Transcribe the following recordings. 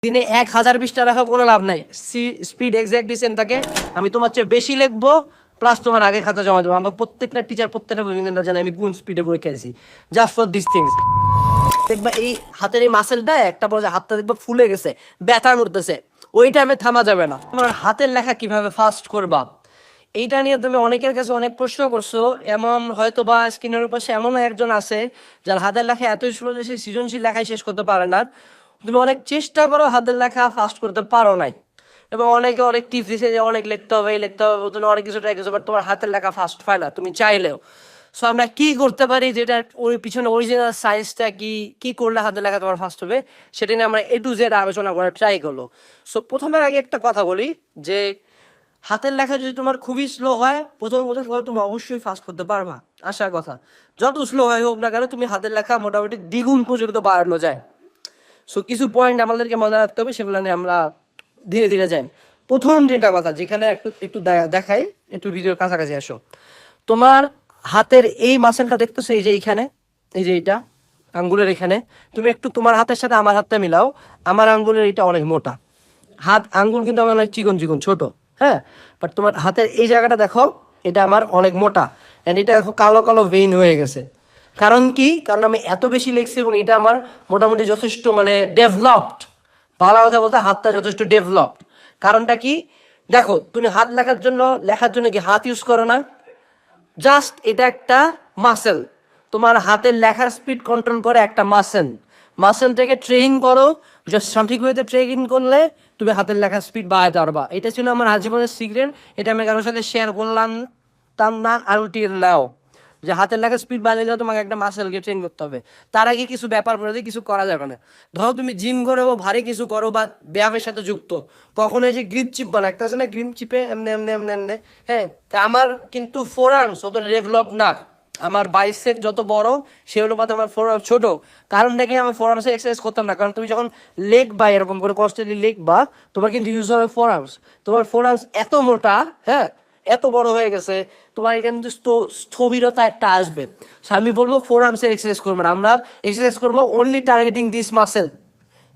দিনে 1000 পৃষ্ঠা লেখা কোনো লাভ নাই। স্পিড এক্স্যাক্টলি সেম থাকে। আমি তোমার চেয়ে বেশি লিখবো, প্লাস তোমার আগে খাতা জমা দেবো। আমার প্রত্যেকটা টিচার প্রত্যেকটা জানে আমি কোন স্পিডে পরীক্ষা দিয়েছি, জাস্ট ফর দিস থিংস। দেখবা এই হাতের এই মাসেলটা একটা পর্যায়ে হাতটা দেখবা ফুলে গেছে, ব্যথা করতেছে, ওই টাইমে থামা যাবে না। তোমার হাতের লেখা কিভাবে ফাস্ট করবা, এইটা নিয়ে তুমি অনেকের কাছে অনেক প্রশ্ন করছো। এমন হয়তো বা স্ক্রিনের পাশে এমন একজন আছে যার হাতের লেখা এতই স্লো যে সে সৃজনশীল লেখায় শেষ করতে পারে না। তুমি অনেক চেষ্টা করো, হাতের লেখা ফাস্ট করতে পারো নাই। এবং অনেকে অনেক টিপস দিচ্ছে যে অনেক লিখতে হবে, লিখতে হবে, তুমি অনেক কিছু ট্রাই করছো, বাট তোমার হাতের লেখা ফাস্ট হয় না তুমি চাইলেও। সো আমরা কি করতে পারি, যেটা ওই পিছনে অরিজিনাল সায়েন্সটা কি, কি করলে হাতের লেখা তোমার ফাস্ট হবে, সেটা নিয়ে আমরা A to Z আলোচনা করার ট্রাই করলো। সো প্রথমের আগে একটা কথা বলি যে হাতের লেখা যদি তোমার খুবই স্লো হয়, প্রথম তুমি অবশ্যই ফাস্ট করতে পারবা, আশার কথা। যত স্লো হয় হোক না কেন, তুমি হাতের লেখা মোটামুটি দ্বিগুণ পর্যন্ত বাড়ানো যায়। সো কিছু পয়েন্ট আমাদেরকে মনে রাখতে হবে, সেগুলো নিয়ে আমরা ধীরে ধীরে যাই। প্রথম যেটা কথা, যেখানে একটু একটু দেখাই, একটু ভিডিওর কাছাকাছি আসো। তোমার হাতের এই মাসেলটা দেখতেছো, এই যে এইখানে, এই যে এইটা আঙ্গুলের এখানে, তুমি একটু তোমার হাতের সাথে আমার হাতটা মিলাও। আমার আঙ্গুলের এটা অনেক মোটা, হাত আঙ্গুল কিন্তু আমার অনেক চিকন চিকন ছোট, হ্যাঁ। বাট তোমার হাতের এই জায়গাটা দেখো, এটা আমার অনেক মোটা, অ্যান্ড এটা দেখো কালো কালো ভেইন হয়ে গেছে। কারণ কি, কারণ আমি এত বেশি লিখছি এবং এটা আমার মোটামুটি যথেষ্ট মানে ডেভেলপড। ভালো কথা বলতে হাতটা যথেষ্ট ডেভেলপড। কারণটা কি, দেখো তুমি হাত লেখার জন্য কি হাত ইউজ করো না? জাস্ট এটা একটা মাসেল। তোমার হাতের লেখার স্পিড কন্ট্রোল করে একটা মাসেল। মাসেলটাকে ট্রেনিং করো, জাস্ট সঠিক ওয়েতে ট্রেনিং করলে তুমি হাতের লেখার স্পিড বাড়াতে পারবা। এটা ছিল আমার আজীবনের সিক্রেট। এটা আমি কারোর সাথে শেয়ার করলাম তার না আনটিল নাও, যে হাতের লেখার স্পিড বাড়ালে তোমাকে একটা মাসেলকে ট্রেন করতে হবে। তার আগে কিছু ব্যাপার পড়ে কিছু করা যাবে না। ধরো তুমি জিম করো বা ভারী কিছু করো বা ব্যায়ামের সাথে যুক্ত, কখনো এই যে গ্রিপ চিপ বানা, একটা আছে না গ্রিপ চিপে এমনি এমনি এমনি এমনি, হ্যাঁ। তা আমার কিন্তু ফোর আর্মস অত ডেভেলপ না। আমার বাইসেপ যত বড় সে অনুপাতে আমার ফোর আর্মস ছোট। কারণ দেখে আমি ফোর আর্মসে এক্সারসাইজ করতাম না, কারণ তুমি যখন লেগ বা এরকম করে কনস্ট্যান্টলি লেগ বা, তোমার কিন্তু ইউজ হবে ফোর আর্মস। তোমার ফোর আর্মস এত মোটা, হ্যাঁ, এত বড় হয়ে গেছে, তোমার এখানে স্থবিরতা একটা আসবে। আমি বলবো ফোর আর্মসের এক্সারসাইজ করবো না, আমরা এক্সারসাইজ করবো অনলি টার্গেটিং দিস মাসেল।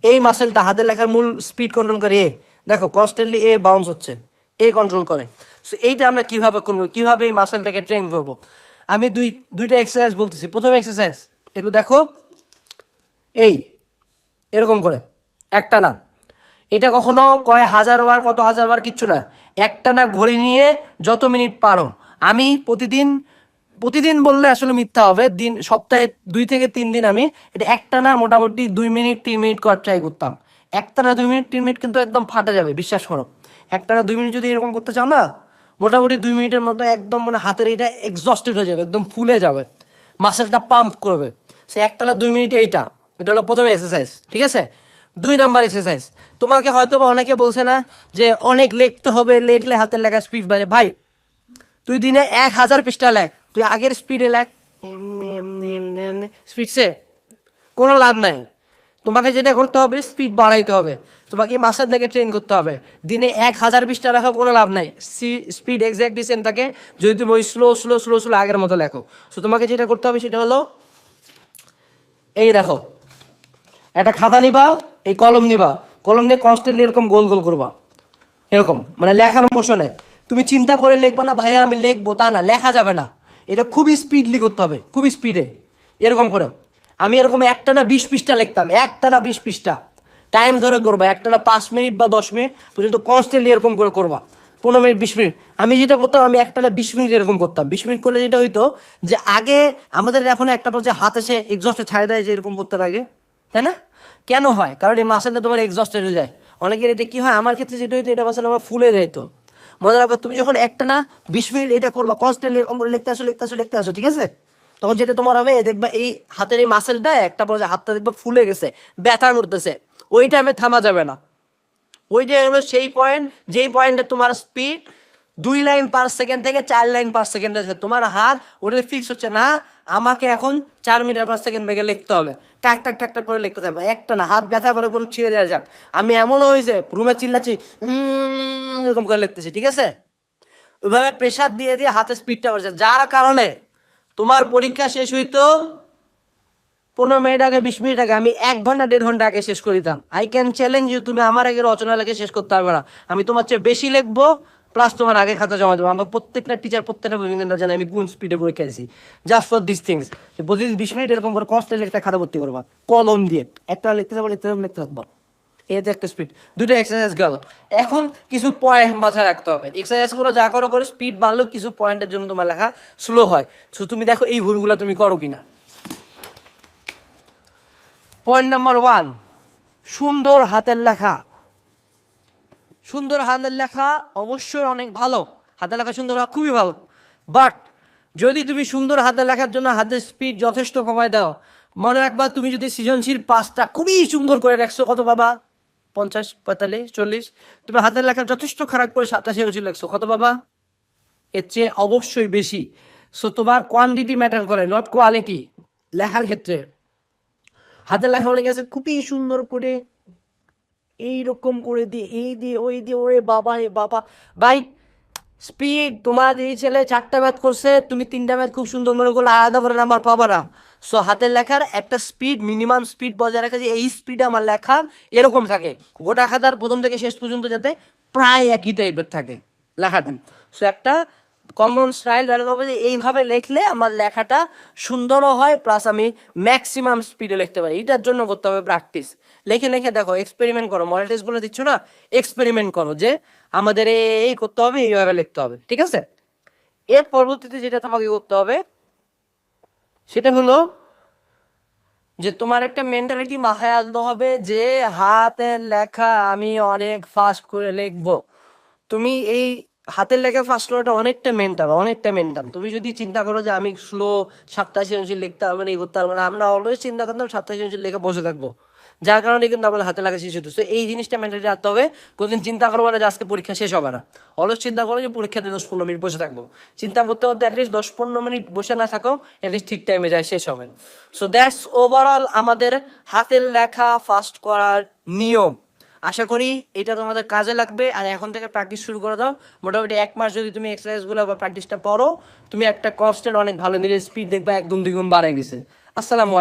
এই মাসেলটা হাতের লেখার মূল স্পিড কন্ট্রোল করে। দেখো কনস্ট্যান্টলি বাউন্স হচ্ছে, কন্ট্রোল করে। সো এইটা আমরা কিভাবে করবো, কিভাবে এই মাসেলটাকে ট্রেন করবো, আমি দুইটা এক্সারসাইজ বলতেছি। প্রথম এক্সারসাইজ একটু দেখো, এই এরকম করে একটা না, এটা কখনো কয় হাজার বার কত হাজার বার কিচ্ছু না, একটা না ঘড়ি নিয়ে যত মিনিট পারো। আমি প্রতিদিন বললে আসলে মিথ্যা হবে, সপ্তাহে 2 থেকে 3 দিন আমি এটা একটা না মোটামুটি 2 মিনিট 3 মিনিট করার ট্রাই করতাম। একটা না 2 মিনিট 3 মিনিট কিন্তু একদম ফাটা যাবে, বিশ্বাস করো। একটা না 2 মিনিট যদি এরকম করতে চাও না, মোটামুটি 2 মিনিটের মতো একদম মানে হাতের এটা এক্সস্টেড হয়ে যাবে, একদম ফুলে যাবে, মাসেলটা পাম্প করবে। সে একটা না 2 মিনিট, এটা হলো প্রথম এক্সারসাইজ, ঠিক আছে। 2 নাম্বার এক্সারসাইজ, তোমাকে হয়তো বা অনেকে বলছে না যে অনেক লিখতে হবে, লিখলে হাতের লেখা স্পিড বাড়ে। ভাই তুই দিনে 1000 পৃষ্ঠা লেখ, তুই আগের স্পিডে লেখ, স্পিডসে কোনো লাভ নাই। তোমাকে যেটা করতে হবে স্পিড বাড়াইতে হবে, তোমাকে মাসের থেকে ট্রেন করতে হবে। দিনে 1000 পৃষ্ঠা লেখা কোনো লাভ নাই, স্পিড এক্স্যাক্টলি সেম থাকে যদি তুমি ওই স্লো স্লো স্লো স্লো আগের মতো লেখো। সো তোমাকে যেটা করতে হবে সেটা হলো, এই দেখো একটা খাতা নিবা, এই কলম নিবা, কলম নিয়ে কনস্ট্যান্টলি এরকম গোল গোল করবা, এরকম মানে লেখার মোশনে। তুমি চিন্তা করে লিখবা না ভাইয়া আমি লিখবো, তা না, লেখা যাবে না। এটা খুবই স্পিডলি করতে হবে, খুবই স্পিডে এরকম করে। আমি এরকম একটা না 20 পৃষ্ঠা লিখতাম, একটা না 20 পৃষ্ঠা টাইম ধরে করবা, একটা না 5 মিনিট বা 10 মিনিট পর্যন্ত কনস্ট্যান্টলি এরকম করে করবা, 15 মিনিট 20 মিনিট। আমি যেটা করতাম, আমি একটা না 20 মিনিট এরকম করতাম। 20 মিনিট করলে যেটা হইতো যে আগে আমাদের এখন একটা পর্যায়ে হাত এসে এক্সস্টে ছাড়ে দেয় যে এরকম করতে লাগে, তাই না? কেন হয়? কারণ এই মাসেলটা তোমার এক্সস্টেড হয়ে যায়। অনেকের এটা কি হয়, আমার ক্ষেত্রে যেটা হইতো, এটা মাসেল আমার ফুলে যাইতো। মনে রাখো তুমি যখন একটা না 20 মিনিট এটা করবা, কনস্ট্যান্টলি এরকম করে লিখতে আসো, ঠিক আছে, তখন যেটা তোমার হবে দেখবা এই হাতের এই মাসেলটা একটা পর্যায়ে হাতটা দেখবা ফুলে গেছে, ব্যথা করতেছে, ওই টাইমে থামা যাবে না। ওইটা হলো সেই পয়েন্ট, যেই পয়েন্টে তোমার স্পিড 2 লাইন পার সেকেন্ড থেকে 4 লাইন পার সেকেন্ড আছে। তোমার হাত ওটা ফিক্স হচ্ছে না, আমাকে এখন 4 মিটার পার সেকেন্ড বেগে লিখতে হবে, টাক টাক টাক টাক করে লিখতে হবে, একটা না হাত ব্যথা করে কোনো ছিঁড়ে দেওয়া যাক। আমি এমনও হয়েছে রুমে চিল্লাচ্ছি এরকম করে লিখতেছি, ঠিক আছে। ওইভাবে প্রেশার দিয়ে দিয়ে হাতের স্পিডটা বাড়ছে, যার কারণে তোমার পরীক্ষা শেষ হইতো 15 মিনিট আগে 20 মিনিট আগে আমি 1 ঘন্টা 1.5 ঘন্টা আগে শেষ করে দিতাম। আই ক্যান চ্যালেঞ্জ ইউ, তুমি আমার আগে রচনা লেগে শেষ করতে পারবে না। আমি তোমার চেয়ে বেশি লিখবো, প্লাস তোমার আগে খাতা জমা দেবো। আমার প্রত্যেকটা টিচার প্রত্যেকটা বিজ্ঞানীরা জানে আমি কোন স্পিডে পরীক্ষা দিয়েছি, জাস্ট ফর দিস থিংস। প্রতিদিন 20 মিনিট এরকম করে কনস্ট্যান্ট একটা খাতা ভর্তি করবা কলম দিয়ে, একটা লিখতে যাবো লিখতে থাকবো। এতে একটা স্পিড, দুটো এক্সারসাইজ গেল। এখন কিছু পয়েন্ট মাথায় রাখতে হবে। এক্সারসাইজ গুলো যা করো করে স্পিড বাড়লেও কিছু পয়েন্টের জন্য তোমার লেখা স্লো হয়। সো তুমি দেখো এই ভুলগুলো তুমি করো কিনা। পয়েন্ট নাম্বার 1, সুন্দর হাতের লেখা। সুন্দর হাতের লেখা অবশ্যই অনেক ভালো, হাতের লেখা সুন্দর হওয়া খুবই ভালো। বাট যদি তুমি সুন্দর হাতের লেখার জন্য হাতের স্পিড যথেষ্ট কমায় দাও, মনে রাখবা তুমি যদি সৃজনশীল 5টা খুবই সুন্দর করে রাখছো, কত বাবা? 50, 45, 40। তুমি হাতের লেখা যথেষ্ট খারাপ করে 7টা সৃজনশীল রাখছো, কত বাবা? এর চেয়ে অবশ্যই বেশি। সো তোমার কোয়ান্টিটি ম্যাটার করে, নট কোয়ালিটি লেখার ক্ষেত্রে। হাতের লেখা অনেক আছে খুবই সুন্দর করে এইরকম করে দিয়ে এই দিয়ে ওই দিয়ে, ওরে বাবা রে বাবা। ভাই স্পিড, তোমার এই ছেলে 4টা ম্যাথ করছে, তুমি 3টা ম্যাথ খুব সুন্দর মনে করলে আলাদা করে নাম্বার পাবা না। সো হাতের লেখার একটা স্পিড, মিনিমাম স্পিড বজায় রাখা, যে এই স্পিড আমার লেখা এরকম থাকে, গোটা খাতার প্রথম থেকে শেষ পর্যন্ত যাতে প্রায় একই টাইপের থাকে লেখাটা। সো একটা কমন স্টাইল রাখতে হবে যে এইভাবে লিখলে আমার লেখাটা সুন্দরও হয়, প্লাস আমি ম্যাক্সিমাম স্পিডে লিখতে পারি। এটার জন্য করতে হবে প্র্যাকটিস। লিখে লিখে দেখো, এক্সপেরিমেন্ট করো, মডেল টেস্ট গুলো দিচ্ছ না, এক্সপেরিমেন্ট করো যে আমাদের এই করতে হবে, এইভাবে লিখতে হবে, ঠিক আছে? এর পরবর্তীতে যেটা তোমাকে করতে হবে সেটা হলো যে তোমার একটা মেন্টালিটি মাথায় আনতে হবে যে হাতের লেখা আমি অনেক ফাস্ট করে লিখবো। তুমি এই হাতের লেখা ফাস্ট করাটা অনেকটা মেন্টাল। তুমি যদি চিন্তা করো যে আমি স্লো 7টা সৃজনশীল লিখতে পারবো না, এই করতে পারবো না, আমরা অলওয়েজ চিন্তা করতাম 7টা সৃজনশীল লেখা বসে থাকবো, যার কারণে কিন্তু আমাদের হাতে লেখা শেষ হতো। এই জিনিসটা মেন্টালিটি রাখতে হবে। কোনদিন চিন্তা করবো না যে আজকে পরীক্ষা শেষ হবে না, অলওয়েজ চিন্তা করো যে পরীক্ষাতে 10-15 মিনিট বসে থাকবো। চিন্তা করতে করতে অ্যাটলিস্ট 10-15 মিনিট বসে না থাকো, অ্যাটলিস্ট ঠিক টাইমে যায় শেষ হবে। সো দ্যাটস ওভারঅল আমাদের হাতের লেখা ফাস্ট করার নিয়ম। আশা করি এটা তোমাদের কাজে লাগবে। আর এখন থেকে প্র্যাকটিস শুরু করে দাও। মোটামুটি 1 মাস যদি তুমি এক্সারসাইজগুলো বা প্র্যাকটিসটা পড়ো, তুমি একটা কনস্ট্যান্ট অনেক ভালো নিজের স্পিড দেখবা একদম 2 গুণ বাড়ে গেছে। আসসালামু